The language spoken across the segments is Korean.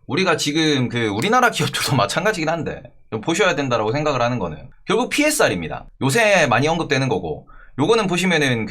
우리가 지금 그 우리나라 기업들도 마찬가지긴 한데 좀 보셔야 된다라고 생각을 하는 거는 결국 PSR입니다. 요새 많이 언급되는 거고, 요거는 보시면은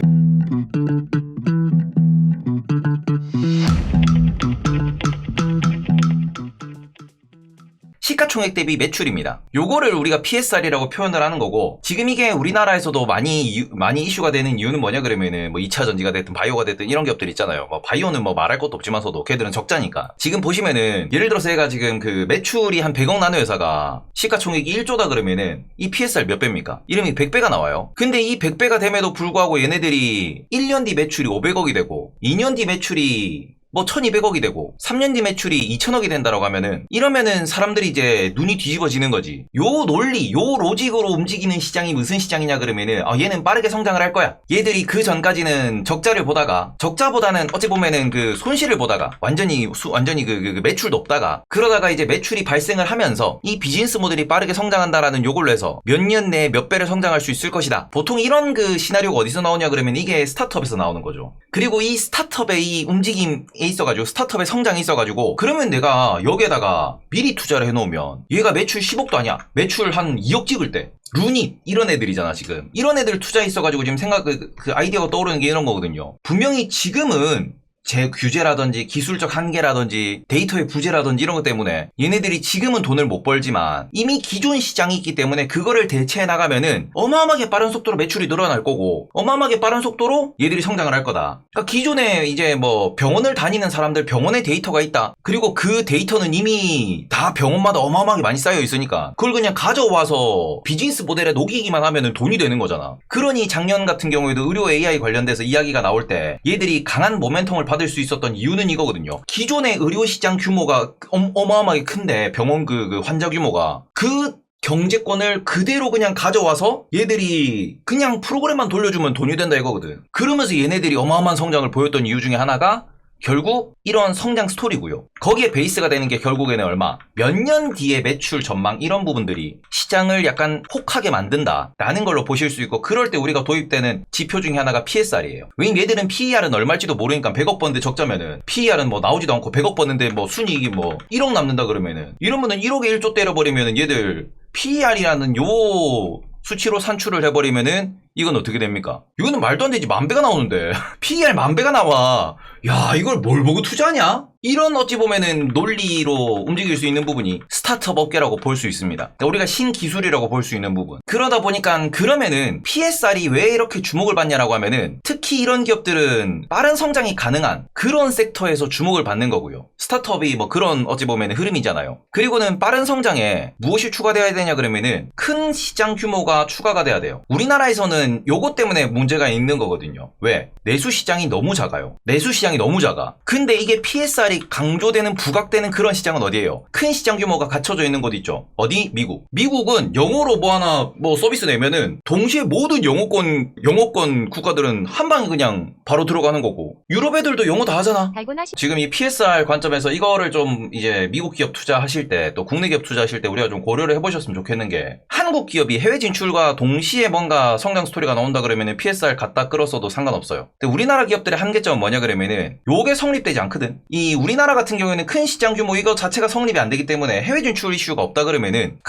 시가총액 대비 매출입니다. 요거를 우리가 PSR이라고 표현을 하는 거고, 지금 이게 우리나라에서도 많이 이슈가 되는 이유는 뭐냐 그러면은 뭐 2차 전지가 됐든 바이오가 됐든 이런 기업들 있잖아요. 뭐 바이오는 뭐 말할 것도 없지만서도 걔들은 적자니까. 지금 보시면은 예를 들어서 얘가 지금 그 매출이 한 100억 나는 회사가 시가총액이 1조다 그러면은 이 PSR 몇 배입니까? 이름이 100배가 나와요. 근데 이 100배가 됨에도 불구하고 얘네들이 1년 뒤 매출이 500억이 되고 2년 뒤 매출이 뭐 1200억이 되고 3년 뒤 매출이 2000억이 된다라고 하면은, 이러면은 사람들이 이제 눈이 뒤집어지는 거지. 요 논리, 요 로직으로 움직이는 시장이 무슨 시장이냐 그러면은 얘는 빠르게 성장을 할 거야. 얘들이 그 전까지는 적자를 보다가, 적자보다는 어찌 보면은 그 손실을 보다가 완전히 그 매출도 없다가, 그러다가 이제 매출이 발생을 하면서 이 비즈니스 모델이 빠르게 성장한다라는 요걸로 해서 몇 년 내에 몇 배를 성장할 수 있을 것이다. 보통 이런 그 시나리오가 어디서 나오냐 그러면 이게 스타트업에서 나오는 거죠. 그리고 이 스타트업의 이 움직임 있어가지고, 스타트업의 성장이 있어가지고, 그러면 내가 여기에다가 미리 투자를 해놓으면 얘가 매출 10억도 아니야. 매출 한 2억 찍을 때 루닛 이런 애들이잖아. 지금 이런 애들 투자해 있어가지고 지금 그 아이디어가 떠오르는 게 이런 거거든요. 분명히 지금은 제 규제라든지 기술적 한계라든지 데이터의 부재라든지 이런 것 때문에 얘네들이 지금은 돈을 못 벌지만 이미 기존 시장이 있기 때문에 그거를 대체해 나가면은 어마어마하게 빠른 속도로 매출이 늘어날 거고, 어마어마하게 빠른 속도로 얘들이 성장을 할 거다. 그러니까 기존에 이제 뭐 병원을 다니는 사람들, 병원에 데이터가 있다. 그리고 그 데이터는 이미 다 병원마다 어마어마하게 많이 쌓여 있으니까 그걸 그냥 가져와서 비즈니스 모델에 녹이기만 하면은 돈이 되는 거잖아. 그러니 작년 같은 경우에도 의료 AI 관련돼서 이야기가 나올 때 얘들이 강한 모멘텀을 받을 수 있었던 이유는 이거거든요. 기존의 의료시장 규모가 어마어마하게 큰데, 병원 그 환자 규모가, 그 경제권을 그대로 그냥 가져와서 얘들이 그냥 프로그램만 돌려주면 돈이 된다 이거거든. 그러면서 얘네들이 어마어마한 성장을 보였던 이유 중에 하나가 결국 이런 성장 스토리고요. 거기에 베이스가 되는 게 결국에는 몇 년 뒤에 매출 전망, 이런 부분들이 시장을 약간 혹하게 만든다라는 걸로 보실 수 있고, 그럴 때 우리가 도입되는 지표 중에 하나가 PSR이에요. 왜냐면 얘들은 PER은 얼마일지도 모르니까 100억 버는데 적자면은, PER은 뭐 나오지도 않고 100억 버는데 뭐 순이익이 뭐 1억 남는다 그러면은, 이러면은 1억에 1조 때려버리면은 얘들 PER이라는 요 수치로 산출을 해버리면은 이건 어떻게 됩니까? 이거는 말도 안 되지. 10,000배가 나오는데 PER 10,000배가 나와. 야, 이걸 뭘 보고 투자하냐? 이런 어찌 보면은 논리로 움직일 수 있는 부분이 스타트업 업계라고 볼 수 있습니다. 그러니까 우리가 신기술이라고 볼 수 있는 부분. 그러다 보니까 그러면은 PSR이 왜 이렇게 주목을 받냐라고 하면은, 특히 이런 기업들은 빠른 성장이 가능한 그런 섹터에서 주목을 받는 거고요. 스타트업이 뭐 그런 어찌 보면은 흐름이잖아요. 그리고는 빠른 성장에 무엇이 추가되어야 되냐 그러면은 큰 시장 규모가 추가가 돼야 돼요. 우리나라에서는 요것 때문에 문제가 있는 거거든요. 왜? 내수 시장이 너무 작아요. 내수 시장이 너무 작아. 근데 이게 PSR이 강조되는, 부각되는 그런 시장은 어디예요? 큰 시장 규모가 갖춰져 있는 곳 있죠. 어디? 미국. 미국은 영어로 뭐 하나 뭐 서비스 내면은 동시에 모든 영어권 국가들은 한 방에 그냥 바로 들어가는 거고, 유럽 애들도 영어 다 하잖아. 지금 이 PSR 관점에서 이거를 좀 이제 미국 기업 투자하실 때, 또 국내 기업 투자하실 때 우리가 좀 고려를 해보셨으면 좋겠는 게, 한국 기업이 해외 진출과 동시에 뭔가 성장 스토리가 나온다 그러면은 PSR 갖다 끌었어도 상관없어요. 근데 우리나라 기업들의 한계점은 뭐냐 그러면은 요게 성립되지 않거든. 이 우리나라 같은 경우에는 큰 시장 규모 이거 자체가 성립이 안 되기 때문에 해외 진출 이슈가 없다 그러면은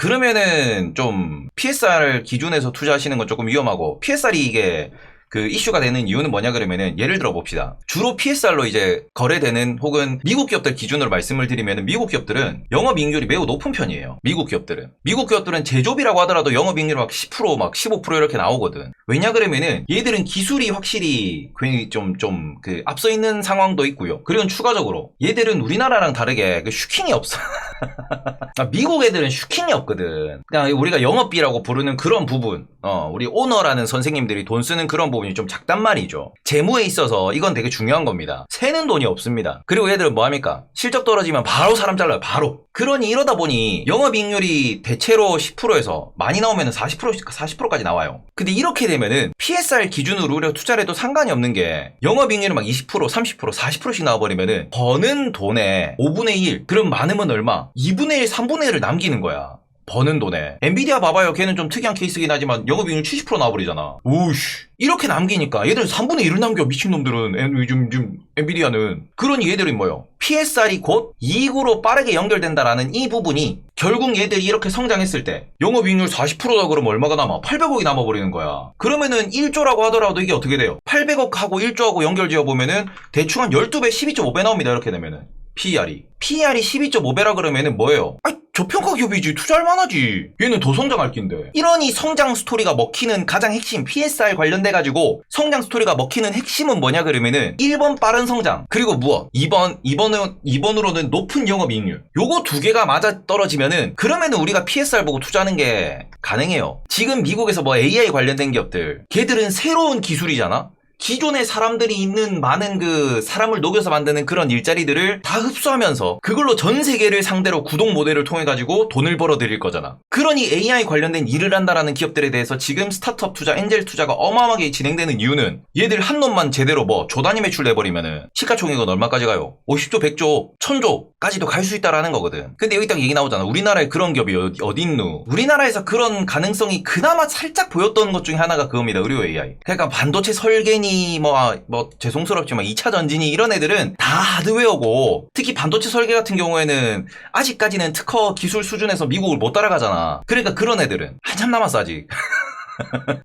좀 PSR 기준에서 투자하시는 건 조금 위험하고, PSR이 이게 그 이슈가 되는 이유는 뭐냐 그러면은, 예를 들어 봅시다. 주로 PSR로 이제 거래되는, 혹은 미국 기업들 기준으로 말씀을 드리면은, 미국 기업들은 영업이익률이 매우 높은 편이에요. 미국 기업들은 제조비라고 하더라도 영업이익률이 막 10%, 막 15% 이렇게 나오거든. 왜냐 그러면은 얘들은 기술이 확실히 괜히 좀 그 앞서 있는 상황도 있고요. 그리고 추가적으로 얘들은 우리나라랑 다르게 그 슈킹이 없어. 미국 애들은 슈킹이 없거든. 그러니까 우리가 영업비라고 부르는 그런 부분, 우리 오너라는 선생님들이 돈 쓰는 그런 부분이 좀 작단 말이죠. 재무에 있어서 이건 되게 중요한 겁니다. 새는 돈이 없습니다. 그리고 얘들은 뭐합니까? 실적 떨어지면 바로 사람 잘라요. 바로. 그러니 이러다 보니 영업이익률이 대체로 10%에서 많이 나오면 40%까지 나와요. 근데 이렇게 되면은 PSR 기준으로 우리가 투자를 해도 상관이 없는 게, 영업이익률이 막 20%, 30%, 40%씩 나와버리면은 버는 돈의 5분의 1, 그럼 많으면 얼마? 2분의 1, 3분의 1을 남기는 거야. 버는 돈에. 엔비디아 봐봐요. 걔는 좀 특이한 케이스긴 하지만 영업이익률 70% 나와버리잖아. 오우씨. 이렇게 남기니까 얘들 3분의 1을 남겨. 미친놈들은 요즘 엔비디아는. 그러니 얘들은 뭐요? PSR이 곧 이익으로 빠르게 연결된다라는 이 부분이 결국 얘들이 이렇게 성장했을 때 영업이익률 40%다 그러면 얼마가 남아? 800억이 남아버리는 거야. 그러면은 1조라고 하더라도 이게 어떻게 돼요? 800억하고 1조하고 연결 지어보면은 대충 한 12배, 12.5배 나옵니다. 이렇게 되면은. PER이 12.5배라 그러면은 뭐예요? 저평가 기업이지. 투자할 만하지. 얘는 더 성장할 낀데. 이러니 성장 스토리가 먹히는 가장 핵심 PSR 관련돼가지고 성장 스토리가 먹히는 핵심은 뭐냐 그러면은 1번 빠른 성장, 그리고 무엇? 2번으로는 높은 영업이익률. 요거 두 개가 맞아 떨어지면은 그러면은 우리가 PSR 보고 투자하는 게 가능해요. 지금 미국에서 뭐 AI 관련된 기업들, 걔들은 새로운 기술이잖아. 기존에 사람들이 있는 많은 그 사람을 녹여서 만드는 그런 일자리들을 다 흡수하면서 그걸로 전 세계를 상대로 구독 모델을 통해 가지고 돈을 벌어 들일 거잖아. 그러니 AI 관련된 일을 한다라는 기업들에 대해서 지금 스타트업 투자, 엔젤 투자가 어마어마하게 진행되는 이유는 얘들 한 놈만 제대로 뭐 조단위 매출 내버리면은 시가총액은 얼마까지 가요? 50조, 100조, 1000조까지도 갈 수 있다라는 거거든. 근데 여기 딱 얘기 나오잖아. 우리나라에 그런 기업이 어디 있누? 우리나라에서 그런 가능성이 그나마 살짝 보였던 것 중에 하나가 그겁니다. 의료 AI. 그러니까 반도체 설계니 뭐 죄송스럽지만 2차 전지니 이런 애들은 다 하드웨어고, 특히 반도체 설계 같은 경우에는 아직까지는 특허 기술 수준에서 미국을 못 따라가잖아. 그러니까 그런 애들은 한참 남았어 아직.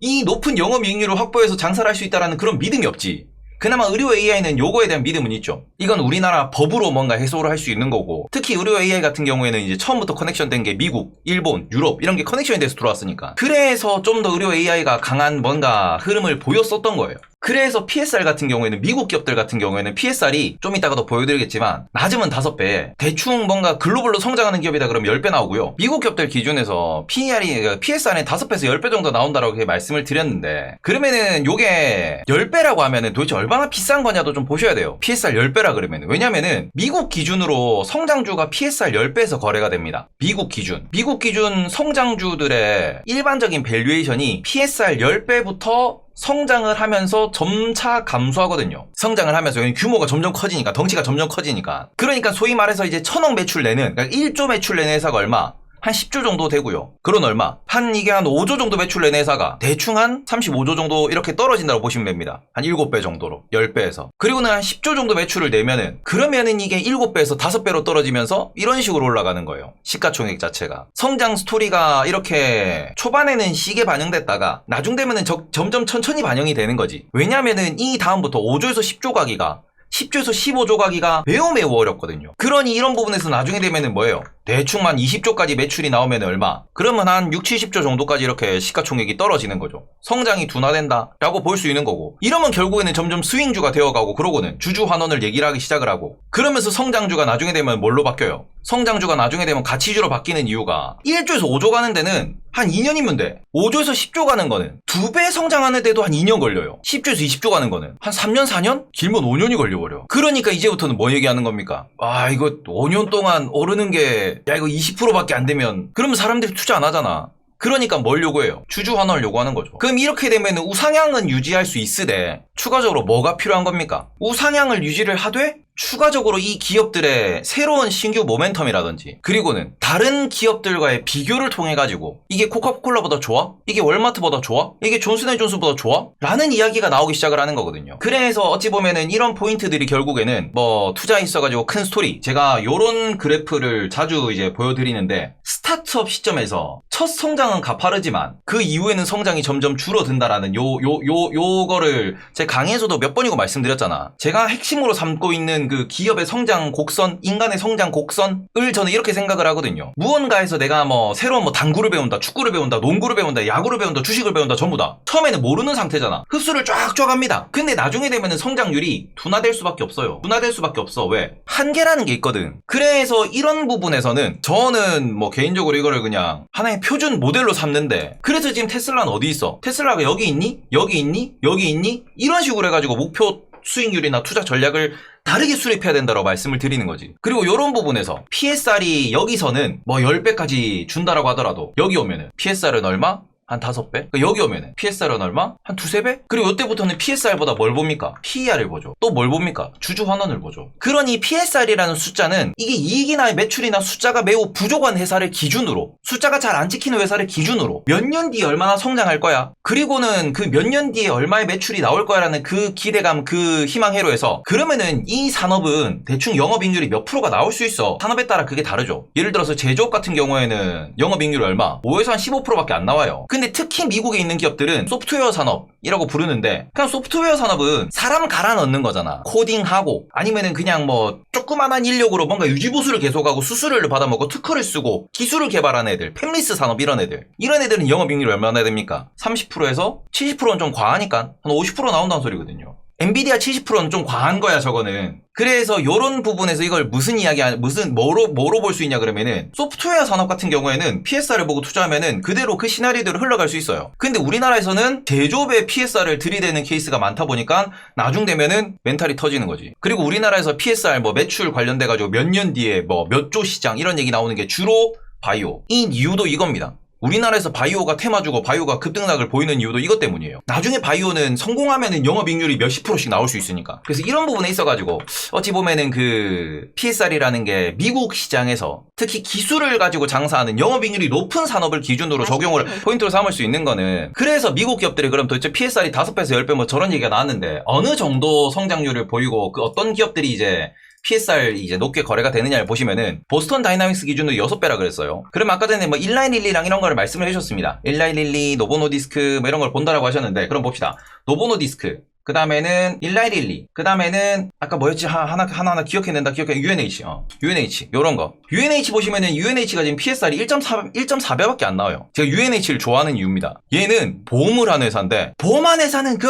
이 높은 영업이익률을 확보해서 장사를 할 수 있다는 그런 믿음이 없지. 그나마 의료 AI는 요거에 대한 믿음은 있죠. 이건 우리나라 법으로 뭔가 해소를 할 수 있는 거고, 특히 의료 AI 같은 경우에는 이제 처음부터 커넥션된 게 미국, 일본, 유럽 이런 게 커넥션이 돼서 들어왔으니까, 그래서 좀 더 의료 AI가 강한 뭔가 흐름을 보였었던 거예요. 그래서 PSR 같은 경우에는 미국 기업들 같은 경우에는 PSR이 좀 이따가도 보여드리겠지만 낮으면 5배, 대충 뭔가 글로벌로 성장하는 기업이다 그러면 10배 나오고요. 미국 기업들 기준에서 PSR은 5배에서 10배 정도 나온다라고 말씀을 드렸는데, 그러면은 요게 10배라고 하면은 도대체 얼마나 비싼 거냐도 좀 보셔야 돼요. PSR 10배라 그러면은. 왜냐면은 미국 기준으로 성장주가 PSR 10배에서 거래가 됩니다. 미국 기준 성장주들의 일반적인 밸류에이션이 PSR 10배부터 성장을 하면서 점차 감소하거든요. 성장을 하면서 규모가 점점 커지니까, 덩치가 점점 커지니까. 그러니까 소위 말해서 이제 1000억 매출 내는, 그러니까 1조 매출 내는 회사가 얼마? 한 10조 정도 되고요. 그런 얼마? 이게 한 5조 정도 매출 내는 회사가 대충 한 35조 정도 이렇게 떨어진다고 보시면 됩니다. 한 7배 정도로. 10배에서. 그리고는 한 10조 정도 매출을 내면은, 그러면은 이게 7배에서 5배로 떨어지면서 이런 식으로 올라가는 거예요. 시가총액 자체가. 성장 스토리가 이렇게 초반에는 시게 반영됐다가 나중 되면은 점점 천천히 반영이 되는 거지. 왜냐면은 이 다음부터 5조에서 10조 가기가, 10조에서 15조 가기가 매우 어렵거든요. 그러니 이런 부분에서 나중에 되면은 뭐예요? 대충만 20조까지 매출이 나오면 얼마? 그러면 한 6, 70조 정도까지 이렇게 시가총액이 떨어지는 거죠. 성장이 둔화된다 라고 볼 수 있는 거고, 이러면 결국에는 점점 스윙주가 되어가고, 그러고는 주주환원을 얘기를 하기 시작을 하고, 그러면서 성장주가 나중에 되면 뭘로 바뀌어요? 성장주가 나중에 되면 가치주로 바뀌는 이유가 1조에서 5조 가는 데는 한 2년이면 돼. 5조에서 10조 가는 거는 2배 성장하는 데도 한 2년 걸려요. 10조에서 20조 가는 거는 한 3년, 4년? 길면 5년이 걸려버려. 그러니까 이제부터는 뭐 얘기하는 겁니까? 이거 5년 동안 오르는 게, 이거 20%밖에 안 되면, 그러면 사람들이 투자 안 하잖아. 그러니까 뭘 요구해요? 주주 환원을 요구하는 거죠. 그럼 이렇게 되면 우상향은 유지할 수 있으되 추가적으로 뭐가 필요한 겁니까? 우상향을 유지를 하되 추가적으로 이 기업들의 새로운 신규 모멘텀이라든지, 그리고는 다른 기업들과의 비교를 통해 가지고 이게 코카콜라보다 좋아? 이게 월마트보다 좋아? 이게 존슨앤존슨보다 좋아? 라는 이야기가 나오기 시작을 하는 거거든요. 그래서 어찌 보면은 이런 포인트들이 결국에는 뭐 투자에 있어가지고 큰 스토리, 제가 요런 그래프를 자주 이제 보여드리는데, 스타트업 시점에서 첫 성장은 가파르지만 그 이후에는 성장이 점점 줄어든다라는 요거를 제 강의에서도 몇 번이고 말씀드렸잖아. 제가 핵심으로 삼고 있는 그 기업의 성장 곡선, 인간의 성장 곡선을 저는 이렇게 생각을 하거든요. 무언가에서 내가 뭐 새로운 뭐 당구를 배운다, 축구를 배운다, 농구를 배운다, 야구를 배운다, 주식을 배운다, 전부 다 처음에는 모르는 상태잖아. 흡수를 쫙쫙 합니다. 근데 나중에 되면은 성장률이 둔화될 수밖에 없어요. 둔화될 수밖에 없어. 왜? 한계라는 게 있거든. 그래서 이런 부분에서는 저는 뭐 개인적으로 이거를 그냥 하나의 표준 모델로 삼는데, 그래서 지금 테슬라는 어디 있어? 테슬라가 여기 있니? 여기 있니? 여기 있니? 이런 식으로 해가지고 목표 수익률이나 투자 전략을 다르게 수립해야 된다고 말씀을 드리는 거지. 그리고 이런 부분에서 PSR이 여기서는 뭐 10배까지 준다라고 하더라도 여기 오면은 PSR은 얼마? 한 5배? 그러니까 여기 오면은 PSR은 얼마? 한 2~3배? 그리고 이때부터는 PSR보다 뭘 봅니까? PER을 보죠. 또 뭘 봅니까? 주주환원을 보죠. 그러니 PSR이라는 숫자는 이게 이익이나 매출이나 숫자가 매우 부족한 회사를 기준으로, 숫자가 잘 안 찍히는 회사를 기준으로 몇 년 뒤에 얼마나 성장할 거야? 그리고는 그 몇 년 뒤에 얼마의 매출이 나올 거야라는 그 기대감, 그 희망회로 해서 그러면은 이 산업은 대충 영업이익률이 몇 프로가 나올 수 있어. 산업에 따라 그게 다르죠. 예를 들어서 제조업 같은 경우에는 영업이익률이 얼마? 5에서 한 15%밖에 안 나와요. 근데 특히 미국에 있는 기업들은 소프트웨어 산업이라고 부르는데 그냥 소프트웨어 산업은 사람 갈아 넣는 거잖아. 코딩하고 아니면은 그냥 뭐 조그만한 인력으로 뭔가 유지보수를 계속하고 수수료를 받아먹고 특허를 쓰고 기술을 개발하는 애들, 팹리스 산업 이런 애들은 영업이익률이 얼마나 됩니까? 30%에서 70%는 좀 과하니까 한 50% 나온다는 소리거든요. 엔비디아 70%는 좀 과한 거야, 저거는. 그래서 요런 부분에서 이걸 뭐로 볼 수 있냐 그러면은 소프트웨어 산업 같은 경우에는 PSR을 보고 투자하면은 그대로 그 시나리오대로 흘러갈 수 있어요. 근데 우리나라에서는 제조업에 PSR을 들이대는 케이스가 많다 보니까 나중 되면은 멘탈이 터지는 거지. 그리고 우리나라에서 PSR 뭐 매출 관련돼가지고 몇 년 뒤에 뭐 몇 조 시장 이런 얘기 나오는 게 주로 바이오. 이 이유도 이겁니다. 우리나라에서 바이오가 테마주고 바이오가 급등락을 보이는 이유도 이것 때문이에요. 나중에 바이오는 성공하면은 영업이익률이 몇십 프로씩 나올 수 있으니까. 그래서 이런 부분에 있어가지고 어찌 보면은 그 PSR이라는 게 미국 시장에서 특히 기술을 가지고 장사하는 영업이익률이 높은 산업을 기준으로 적용을 포인트로 삼을 수 있는 거는 그래서 미국 기업들이 그럼 도대체 PSR이 5배에서 10배 뭐 저런 얘기가 나왔는데 어느 정도 성장률을 보이고 그 어떤 기업들이 이제 PSR 이제 높게 거래가 되느냐를 보시면은 보스턴 다이나믹스 기준으로 6배라 그랬어요. 그럼 아까 전에 뭐 일라이릴리랑 이런 거를 말씀을 해주셨습니다. 일라이릴리, 노보노디스크 뭐 이런 걸 본다라고 하셨는데 그럼 봅시다. 노보노디스크 그 다음에는 일라이릴리 그 다음에는 아까 뭐였지? 하나 기억해낸다. UNH UNH 요런 거 UNH 보시면은 UNH가 지금 PSR이 1.4배밖에 안 나와요. 제가 UNH를 좋아하는 이유입니다. 얘는 보험을 하는 회사인데 보험한 회사는 그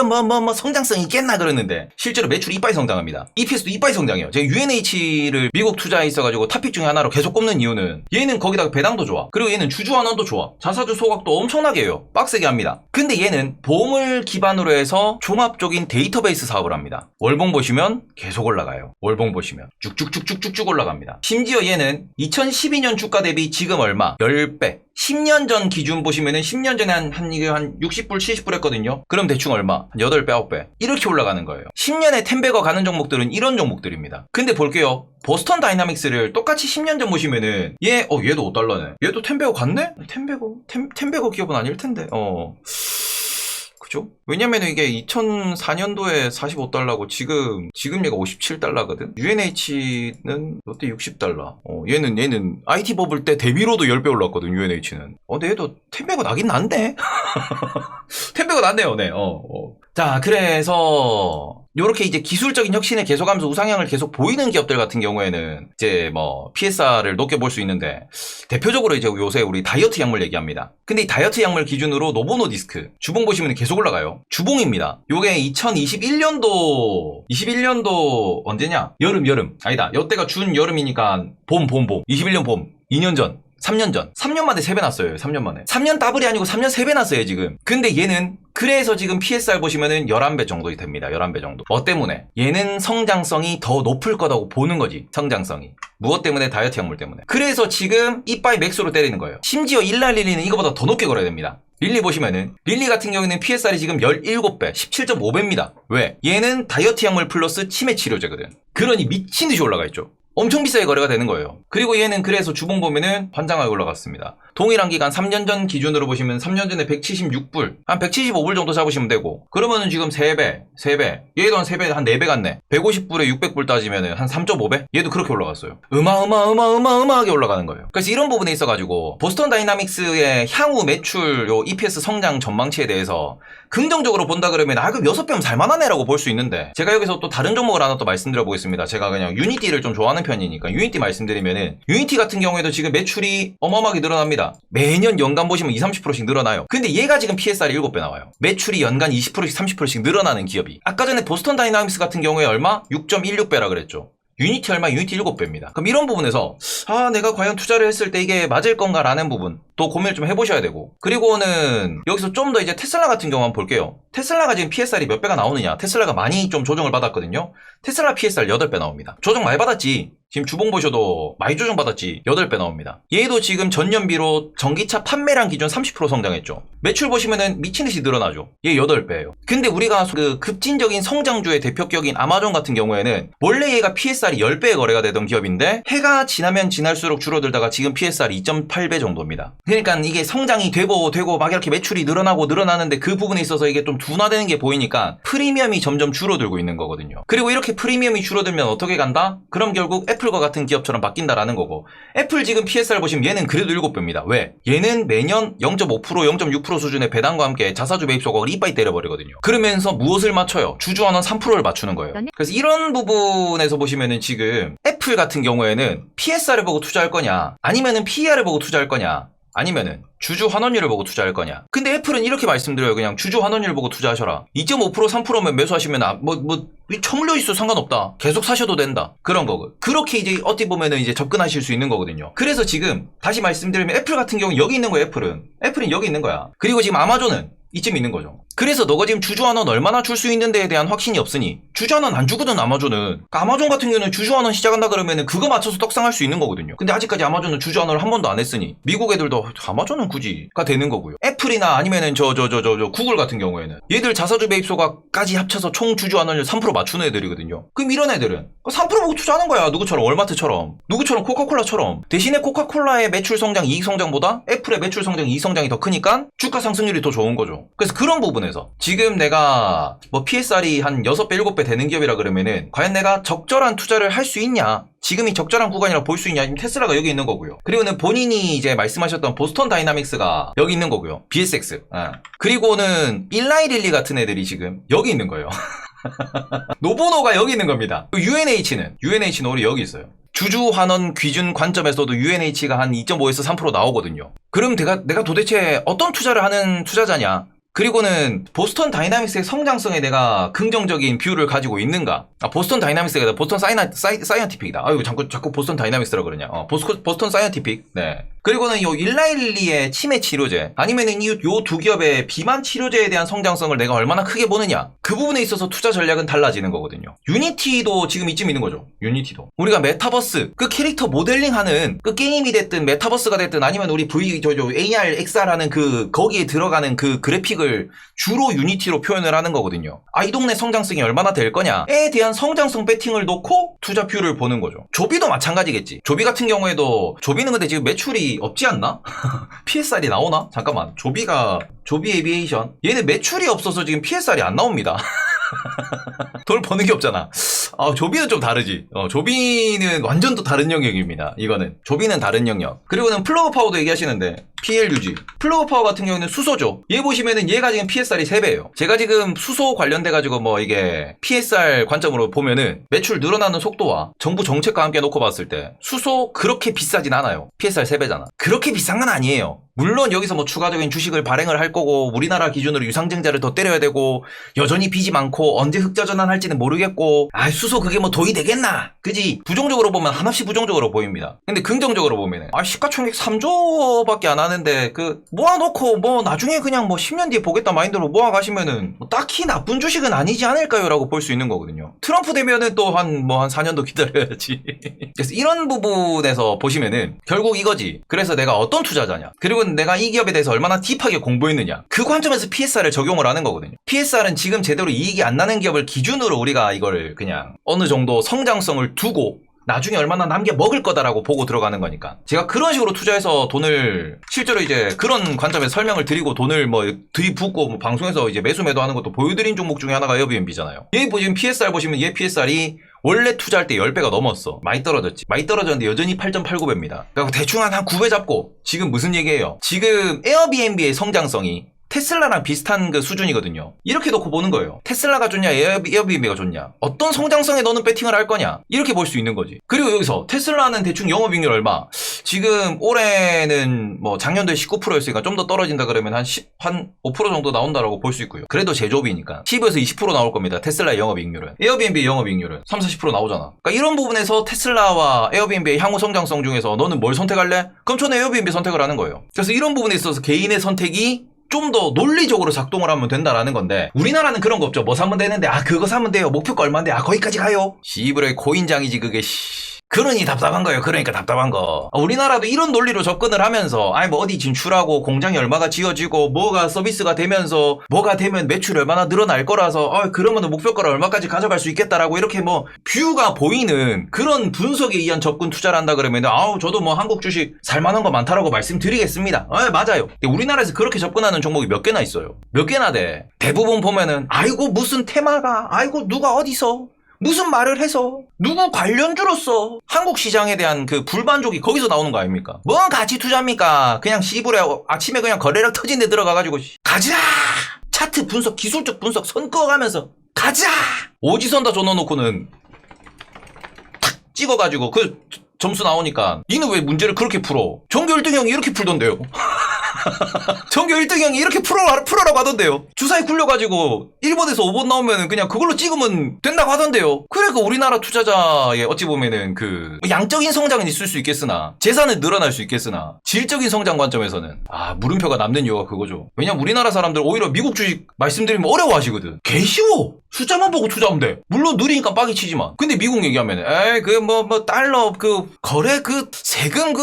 성장성이 있겠나 그러는데 실제로 매출이 이빠이 성장합니다. EPS도 이빠이 성장해요. 제가 UNH를 미국 투자에 있어가지고 탑픽 중에 하나로 계속 꼽는 이유는 얘는 거기다가 배당도 좋아. 그리고 얘는 주주환원도 좋아. 자사주 소각도 엄청나게 해요. 빡세게 합니다. 근데 얘는 보험을 기반으로 해서 종합적인 데이터베이스 사업을 합니다. 월봉 보시면 계속 올라가요. 월봉 보시면 쭉쭉쭉쭉쭉 올라갑니다. 심지어 얘는 2012년 주가 대비 지금 얼마? 10배. 10년 전 기준 보시면은 10년 전에 이게 한 60불, 70불 했거든요. 그럼 대충 얼마? 한 8배, 9배. 이렇게 올라가는 거예요. 10년에 10배가 가는 종목들은 이런 종목들입니다. 근데 볼게요. 보스턴 다이나믹스를 똑같이 10년 전 보시면은 얘도 5달러네. 얘도 10배가 갔네? 10배가 기업은 아닐 텐데. 그죠? 왜냐면은 이게 2004년도에 45달러고 지금 얘가 57달러거든? UNH는 롯데 60달러. 얘는 IT 버블 때 대비로도 10배 올랐거든, UNH는. 근데 얘도 10배가 나긴 난데? 10배가 났네요, 네. 자, 그래서 요렇게 이제 기술적인 혁신을 계속하면서 우상향을 계속 보이는 기업들 같은 경우에는 이제 뭐 PSR을 높게 볼 수 있는데 대표적으로 이제 요새 우리 다이어트 약물 얘기합니다. 근데 이 다이어트 약물 기준으로 노보노디스크 주봉 보시면 계속 올라가요. 주봉입니다. 요게 2021년도 언제냐? 여름 아니다. 요때가 준 여름이니까 봄 21년 봄 2년 전 3년 전. 3년 만에 3배 났어요. 3년 만에. 3년 더블이 아니고 3년 3배 났어요, 지금. 근데 얘는 그래서 지금 PSR 보시면은 11배 정도 됩니다. 11배 정도. 뭐 때문에? 얘는 성장성이 더 높을 거라고 보는 거지. 성장성이. 무엇 때문에? 다이어트 약물 때문에. 그래서 지금 이빠이 맥스로 때리는 거예요. 심지어 일라릴리는 이거보다 더 높게 걸어야 됩니다. 릴리 보시면은 릴리 같은 경우에는 PSR이 지금 17배, 17.5배입니다. 왜? 얘는 다이어트 약물 플러스 치매 치료제거든. 그러니 미친 듯이 올라가 있죠. 엄청 비싸게 거래가 되는 거예요. 그리고 얘는 그래서 주봉 보면은 환장하게 올라갔습니다. 동일한 기간 3년 전 기준으로 보시면 3년 전에 176불, 한 175불 정도 잡으시면 되고, 그러면은 지금 3배. 얘도 한 3배, 한 4배 갔네. 150불에 600불 따지면은 한 3.5배? 얘도 그렇게 올라갔어요. 어마어마하게 올라가는 거예요. 그래서 이런 부분에 있어가지고, 보스턴 다이나믹스의 향후 매출, 요 EPS 성장 전망치에 대해서 긍정적으로 본다 그러면, 그럼 6배면 살만하네라고 볼 수 있는데, 제가 여기서 또 다른 종목을 하나 또 말씀드려 보겠습니다. 제가 그냥 유니티를 좀 좋아하는 편이니까, 유니티 말씀드리면은, 유니티 같은 경우에도 지금 매출이 어마어마하게 늘어납니다. 매년 연간 보시면 20-30%씩 늘어나요. 근데 얘가 지금 PSR이 7배 나와요. 매출이 연간 20%씩 30%씩 늘어나는 기업이. 아까 전에 보스턴 다이나믹스 같은 경우에 얼마? 6.16배라 그랬죠. 유니티 얼마? 유니티 7배입니다. 그럼 이런 부분에서 내가 과연 투자를 했을 때 이게 맞을 건가 라는 부분 또 고민을 좀 해보셔야 되고, 그리고는 여기서 좀 더 이제 테슬라 같은 경우 한번 볼게요. 테슬라가 지금 PSR이 몇 배가 나오느냐? 테슬라가 많이 좀 조정을 받았거든요. 테슬라 PSR 8배 나옵니다. 조정 많이 받았지. 지금 주봉 보셔도 많이 조정받았지. 8배 나옵니다. 얘도 지금 전년비로 전기차 판매량 기준 30% 성장했죠. 매출 보시면은 미친듯이 늘어나죠. 얘 8배예요. 근데 우리가 그 급진적인 성장주의 대표격인 아마존 같은 경우에는 원래 얘가 PSR이 10배에 거래가 되던 기업인데 해가 지나면 지날수록 줄어들다가 지금 PSR이 2.8배 정도입니다. 그러니까 이게 성장이 되고 막 이렇게 매출이 늘어나는데 그 부분에 있어서 이게 좀 둔화되는 게 보이니까 프리미엄이 점점 줄어들고 있는 거거든요. 그리고 이렇게 프리미엄이 줄어들면 어떻게 간다? 그럼 결국 애플과 같은 기업처럼 바뀐다라는 거고, 애플 지금 PSR 보시면 얘는 그래도 7배입니다. 왜? 얘는 매년 0.5%, 0.6% 수준의 배당과 함께 자사주 매입 소각을 이빠이 때려버리거든요. 그러면서 무엇을 맞춰요? 주주환원 3%를 맞추는 거예요. 그래서 이런 부분에서 보시면은 지금 애플 같은 경우에는 PSR을 보고 투자할 거냐, 아니면은 PER을 보고 투자할 거냐, 아니면은 주주 환원율을 보고 투자할 거냐. 근데 애플은 이렇게 말씀드려요. 그냥 주주 환원율 보고 투자하셔라. 2.5% 3%면 매수하시면 처물려 있어 상관없다. 계속 사셔도 된다. 그런 거고. 그렇게 이제 어떻게 보면은 이제 접근하실 수 있는 거거든요. 그래서 지금 다시 말씀드리면 애플 같은 경우는 여기 있는 거예요. 애플은 여기 있는 거야. 그리고 지금 아마존은 이쯤 있는 거죠. 그래서 너가 지금 주주환원 얼마나 줄 수 있는 데에 대한 확신이 없으니 주주환원 안 주거든. 아마존은. 그러니까 아마존 같은 경우는 주주환원 시작한다 그러면은 그거 맞춰서 떡상할 수 있는 거거든요. 근데 아직까지 아마존은 주주환원을 한 번도 안 했으니 미국 애들도 아마존은 굳이가 되는 거고요. 애플이나 아니면은 구글 같은 경우에는 얘들 자사주 매입 소각까지 합쳐서 총 주주환원율 3% 맞추는 애들이거든요. 그럼 이런 애들은 3% 보고 투자하는 거야. 누구처럼 월마트처럼, 누구처럼 코카콜라처럼. 대신에 코카콜라의 매출 성장, 이익 성장보다 애플의 매출 성장, 이익 성장이 더 크니까 주가 상승률이 더 좋은 거죠. 그래서 그런 부분에서 지금 내가 뭐 PSR이 한 6배, 7배 되는 기업이라 그러면은 과연 내가 적절한 투자를 할 수 있냐? 지금이 적절한 구간이라 볼 수 있냐? 테슬라가 여기 있는 거고요. 그리고는 본인이 이제 말씀하셨던 보스턴 다이나믹스가 여기 있는 거고요. BSX. 그리고는 일라이릴리 같은 애들이 지금 여기 있는 거예요. 노보노가 여기 있는 겁니다. UNH는 우리 여기 있어요. 주주 환원 기준 관점에서도 UNH가 한 2.5에서 3% 나오거든요. 그럼 내가 도대체 어떤 투자를 하는 투자자냐? 그리고는 보스턴 다이나믹스의 성장성에 내가 긍정적인 뷰를 가지고 있는가? 보스턴 다이나믹스가 아니라 보스턴 사이언티픽이다. 아유, 자꾸 보스턴 다이나믹스라 그러냐? 보스턴 사이언티픽. 네. 그리고는 요 일라일리의 치매 치료제, 아니면은 요 두 기업의 비만 치료제에 대한 성장성을 내가 얼마나 크게 보느냐? 그 부분에 있어서 투자 전략은 달라지는 거거든요. 유니티도 지금 이쯤 있는 거죠. 유니티도. 우리가 메타버스, 그 캐릭터 모델링 하는 그 게임이 됐든 메타버스가 됐든 아니면 우리 AR, XR 하는 거기에 들어가는 그 그래픽을 주로 유니티로 표현을 하는 거거든요. 이 동네 성장성이 얼마나 될 거냐에 대한 성장성 배팅을 놓고 투자 뷰를 보는 거죠. 조비도 마찬가지겠지. 조비 같은 경우에도, 조비는 근데 지금 매출이 없지 않나? PSR이 나오나? 잠깐만. 조비 에비에이션. 얘는 매출이 없어서 지금 PSR이 안 나옵니다. 돈 버는 게 없잖아. 조비는 좀 다르지. 조비는 완전 또 다른 영역입니다. 이거는. 조비는 다른 영역. 그리고는 플러그 파워도 얘기하시는데, PLUG. 플러그 파워 같은 경우는 수소죠. 얘 보시면은 얘가 지금 PSR이 3배예요. 제가 지금 수소 관련돼가지고 뭐 이게 PSR 관점으로 보면은 매출 늘어나는 속도와 정부 정책과 함께 놓고 봤을 때 수소 그렇게 비싸진 않아요. PSR 3배잖아. 그렇게 비싼 건 아니에요. 물론 여기서 뭐 추가적인 주식을 발행을 할 거고 우리나라 기준으로 유상증자를 더 때려야 되고 여전히 빚이 많고 언제 흑자 전환할지는 모르겠고 수소 그게 뭐 도입 되겠나? 그지? 부정적으로 보면 한없이 부정적으로 보입니다. 근데 긍정적으로 보면은 시가총액 3조밖에 안 하는데 모아놓고 뭐 나중에 그냥 뭐 10년 뒤에 보겠다 마인드로 모아가시면은 뭐 딱히 나쁜 주식은 아니지 않을까요? 라고 볼 수 있는 거거든요. 트럼프 되면은 또 한 4년도 기다려야지. 그래서 이런 부분에서 보시면은 결국 이거지. 그래서 내가 어떤 투자자냐? 그리고 내가 이 기업에 대해서 얼마나 딥하게 공부했느냐? 그 관점에서 PSR을 적용을 하는 거거든요. PSR은 지금 제대로 이익이 안 나는 기업을 기준으로 우리가 이걸 그냥 어느 정도 성장성을 두고 나중에 얼마나 남겨 먹을 거다라고 보고 들어가는 거니까. 제가 그런 식으로 투자해서 돈을 실제로 이제 그런 관점에서 설명을 드리고 돈을 뭐 들이붓고 뭐 방송에서 이제 매수 매도하는 것도 보여드린 종목 중에 하나가 에어비앤비잖아요. 얘 지금 PSR 보시면 얘 PSR이 원래 투자할 때 10배가 넘었어. 많이 떨어졌지. 많이 떨어졌는데 여전히 8.89배입니다. 그러니까 대충 한 9배 잡고 지금 무슨 얘기예요? 지금 에어비앤비의 성장성이 테슬라랑 비슷한 그 수준이거든요. 이렇게 놓고 보는 거예요. 테슬라가 좋냐, 에어비앤비가 좋냐. 어떤 성장성에 너는 배팅을 할 거냐. 이렇게 볼 수 있는 거지. 그리고 여기서 테슬라는 대충 영업이익률 얼마? 지금 올해는 뭐 작년도에 19%였으니까 좀 더 떨어진다 그러면 한 5% 정도 나온다라고 볼 수 있고요. 그래도 제조업이니까 10에서 20% 나올 겁니다. 테슬라의 영업이익률은. 에어비앤비의 영업이익률은 30-40% 나오잖아. 그러니까 이런 부분에서 테슬라와 에어비앤비의 향후 성장성 중에서 너는 뭘 선택할래? 그럼 저는 에어비앤비 선택을 하는 거예요. 그래서 이런 부분에 있어서 개인의 선택이 좀 더 논리적으로 작동을 하면 된다라는 건데 우리나라는 그런 거 없죠. 뭐 사면 되는데 그거 사면 돼요. 목표가 얼마인데 거기까지 가요. 시부레 코인장이지 그게 그러니 답답한 거예요. 그러니까 답답한 거. 우리나라도 이런 논리로 접근을 하면서 뭐 어디 진출하고 공장이 얼마가 지어지고 뭐가 서비스가 되면서 뭐가 되면 매출이 얼마나 늘어날 거라서 그러면 목표가를 얼마까지 가져갈 수 있겠다라고 이렇게 뭐 뷰가 보이는 그런 분석에 의한 접근 투자를 한다 그러면 저도 뭐 한국 주식 살만한 거 많다라고 말씀드리겠습니다. 맞아요. 근데 우리나라에서 그렇게 접근하는 종목이 몇 개나 있어요. 몇 개나 돼. 대부분 보면은 무슨 테마가 누가 어디서 무슨 말을 해서 누구 관련주로서 한국 시장에 대한 그 불만족이 거기서 나오는 거 아닙니까? 뭔 가치 투자입니까? 그냥 시부레 아침에 그냥 거래량 터진 데 들어가가지고 가자! 차트 분석, 기술적 분석 선 그어가면서 가자! 오지선 다 줘놓고는 탁 찍어가지고 그 점수 나오니까 니는 왜 문제를 그렇게 풀어? 전교 1등 형이 이렇게 풀던데요. 전교 1등 형이 이렇게 풀어라고 하던데요. 주사위 굴려가지고 1번에서 5번 나오면 그냥 그걸로 찍으면 된다고 하던데요. 그러니까 우리나라 투자자의 어찌 보면은 그 양적인 성장은 있을 수 있겠으나 재산은 늘어날 수 있겠으나 질적인 성장 관점에서는 물음표가 남는 이유가 그거죠. 왜냐면 우리나라 사람들 오히려 미국 주식 말씀드리면 어려워하시거든. 개 쉬워. 숫자만 보고 투자하면 돼. 물론 느리니까 빡이 치지만. 근데 미국 얘기하면 달러 거래 세금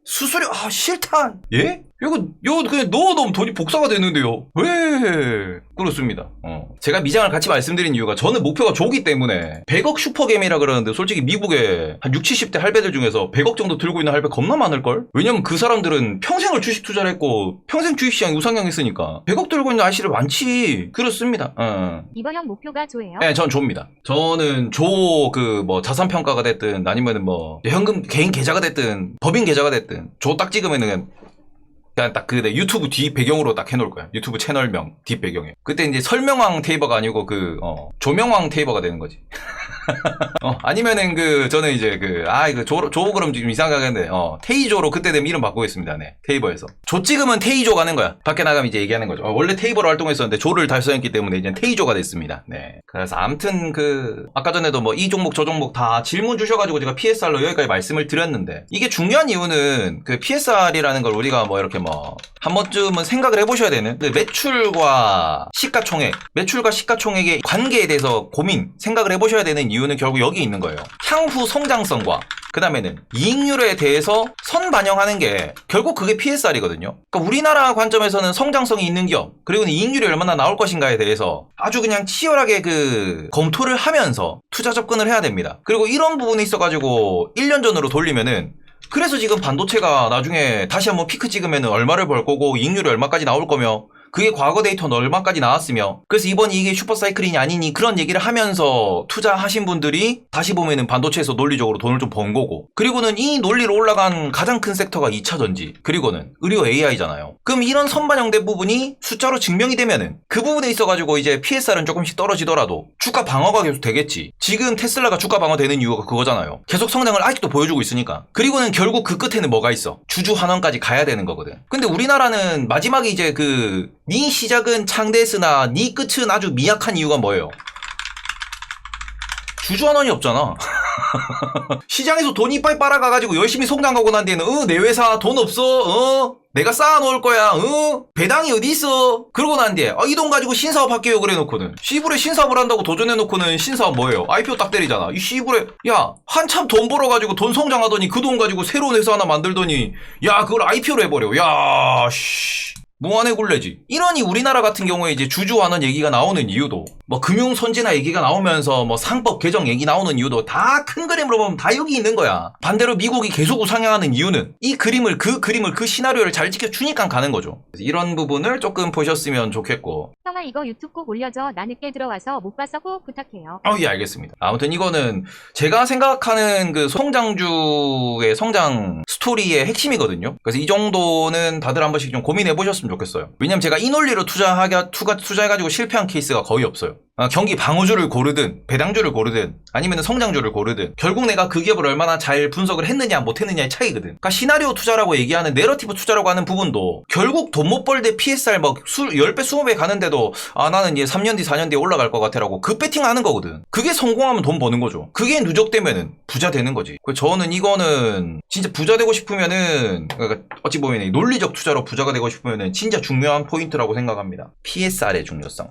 수수료 싫다. 예? 이거 그냥 넣어놓으면 돈이 복사가 되는데요. 왜? 그렇습니다. 제가 미장을 같이 말씀드린 이유가 저는 목표가 조기 때문에 100억 슈퍼게임이라 그러는데 솔직히 미국에 한 60, 70대 할배들 중에서 100억 정도 들고 있는 할배 겁나 많을걸? 왜냐면 그 사람들은 평생을 주식 투자를 했고 평생 주식시장이 우상향했으니까 100억 들고 있는 아저씨들 많지. 그렇습니다. 이번형 목표가 조예요? 네, 전 조입니다. 저는 자산평가가 됐든 아니면은 현금 개인 계좌가 됐든 법인 계좌가 됐든 조 딱 찍으면은 그냥 딱 내 유튜브 뒤 배경으로 딱 해놓을 거야. 유튜브 채널명 뒷 배경에. 그때 이제 설명왕 테이버가 아니고 조명왕 테이버가 되는 거지. 아니면은 저는 이제 조 그럼 좀 이상하겠는데 테이조로 그때 되면 이름 바꾸겠습니다. 네, 테이버에서 조 찍으면 테이조 가는 거야. 밖에 나가면 이제 얘기하는 거죠. 원래 테이버로 활동했었는데 조를 달성했기 때문에 이제 테이조가 됐습니다. 네. 그래서 아무튼 아까 전에도 이 종목 저 종목 다 질문 주셔가지고 제가 PSR로 여기까지 말씀을 드렸는데 이게 중요한 이유는 PSR이라는 걸 우리가 이렇게 한 번쯤은 생각을 해보셔야 되는 매출과 시가총액의 관계에 대해서 생각을 해보셔야 되는 이유는 결국 여기 있는 거예요. 향후 성장성과 그 다음에는 이익률에 대해서 선반영하는 게 결국 그게 PSR이거든요. 그러니까 우리나라 관점에서는 성장성이 있는 기업 그리고 이익률이 얼마나 나올 것인가에 대해서 아주 그냥 치열하게 검토를 하면서 투자 접근을 해야 됩니다. 그리고 이런 부분에 있어가지고 1년 전으로 돌리면은 그래서 지금 반도체가 나중에 다시 한번 피크 찍으면 얼마를 벌 거고 이익률이 얼마까지 나올 거며 그게 과거 데이터는 얼마까지 나왔으며 그래서 이번이 이게 슈퍼사이클이니 아니니 그런 얘기를 하면서 투자하신 분들이 다시 보면은 반도체에서 논리적으로 돈을 좀 번 거고 그리고는 이 논리로 올라간 가장 큰 섹터가 2차전지 그리고는 의료 AI잖아요. 그럼 이런 선반영된 부분이 숫자로 증명이 되면은 그 부분에 있어가지고 이제 PSR은 조금씩 떨어지더라도 주가 방어가 계속 되겠지. 지금 테슬라가 주가 방어되는 이유가 그거잖아요. 계속 성장을 아직도 보여주고 있으니까. 그리고는 결국 그 끝에는 뭐가 있어? 주주 환원까지 가야 되는 거거든. 근데 우리나라는 마지막에 이제 네 시작은 창대했으나 네 끝은 아주 미약한 이유가 뭐예요? 주주환원이 없잖아. 시장에서 돈 이빨 빨아가가지고 열심히 성장하고 난 뒤에는 내 회사 돈 없어? 내가 쌓아놓을 거야. 배당이 어디 있어? 그러고 난 뒤에 이 돈 가지고 신사업 할게요 그래 놓고는 시불에 신사업을 한다고 도전해놓고는 신사업 뭐예요? IPO 딱 때리잖아. 이 시불에 한참 돈 벌어가지고 돈 성장하더니 그 돈 가지고 새로운 회사 하나 만들더니 그걸 IPO로 해버려. 무한의 굴레지. 이러니 우리나라 같은 경우에 이제 주주환원 얘기가 나오는 이유도 금융 선진화 얘기가 나오면서 상법 개정 얘기 나오는 이유도 다 큰 그림으로 보면 다 여기 있는 거야. 반대로 미국이 계속 우상향하는 이유는 그 시나리오를 잘 지켜주니까 가는 거죠. 이런 부분을 조금 보셨으면 좋겠고. 형아 이거 유튜브 꼭 올려줘. 나 늦게 들어와서 못 봐서 꼭 부탁해요. 예, 알겠습니다. 아무튼 이거는 제가 생각하는 성장주의 성장 스토리의 핵심이거든요. 그래서 이 정도는 다들 한 번씩 좀 고민해 보셨으면 좋겠어요. 왜냐면 제가 이 논리로 투자해가지고 실패한 케이스가 거의 없어요. 경기 방어주를 고르든 배당주를 고르든 아니면 성장주를 고르든 결국 내가 그 기업을 얼마나 잘 분석을 했느냐 못했느냐의 차이거든. 그러니까 시나리오 투자라고 얘기하는 내러티브 투자라고 하는 부분도 결국 돈 못 벌 때 PSR 막 10배 20배 가는데도 나는 이제 3년 뒤 4년 뒤에 올라갈 것 같아라고 그 배팅하는 거거든. 그게 성공하면 돈 버는 거죠. 그게 누적되면은 부자 되는 거지. 그래서 저는 이거는 진짜 부자 되고 싶으면은 그러니까 어찌 보면 논리적 투자로 부자가 되고 싶으면은 진짜 중요한 포인트라고 생각합니다. PSR의 중요성.